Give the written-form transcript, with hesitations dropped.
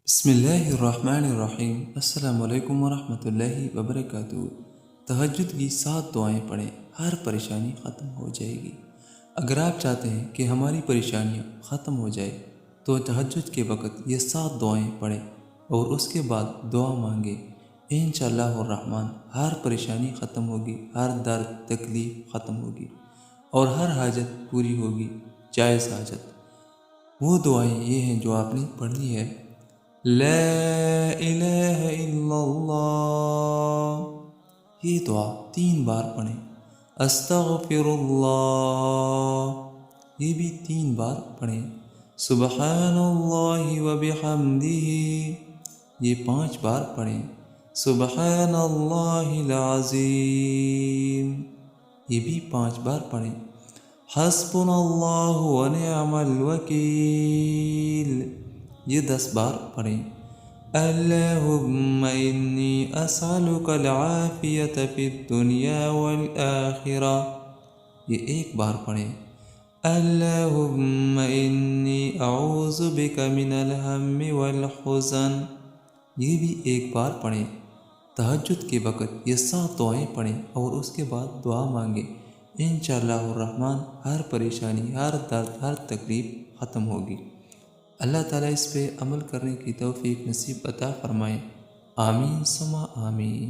بسم اللہ الرحمن الرحیم۔ السلام علیکم ورحمۃ اللہ وبرکاتہ۔ تہجد کی 7 دعائیں پڑھیں، ہر پریشانی ختم ہو جائے گی۔ اگر آپ چاہتے ہیں کہ ہماری پریشانیاں ختم ہو جائے تو تہجد کے وقت یہ 7 دعائیں پڑھیں اور اس کے بعد دعا مانگیں۔ انشاءاللہ الرحمن ہر پریشانی ختم ہوگی، ہر درد تکلیف ختم ہوگی اور ہر حاجت پوری ہوگی، جائز حاجت۔ وہ دعائیں یہ ہیں جو آپ نے پڑھنی ہے۔ لا الہ الا اللہ، یہ دعا 3 بار پڑھیں۔ استغفر اللہ، یہ بھی 3 بار پڑھیں۔ سبحان اللہ وبحمدہ، یہ 5 بار پڑھیں۔ سبحان اللہ العظیم، یہ بھی 5 بار پڑھیں۔ حسبنا اللہ ونعم الوکیل، یہ 10 بار پڑھیں۔ اللہم انی اسألک العافیۃ فی الدنیا والآخرہ، یہ 1 بار پڑھیں۔ اللہم انی اعوذ بک من الہم والحزن، یہ بھی 1 بار پڑھیں۔ تہجد کے وقت یہ 7 دعائیں پڑھیں اور اس کے بعد دعا مانگیں۔ انشاءاللہ الرحمن ہر پریشانی، ہر درد، ہر تکلیف ختم ہوگی۔ اللہ تعالیٰ اس پہ عمل کرنے کی توفیق نصیب عطا فرمائے۔ آمین ثم آمین۔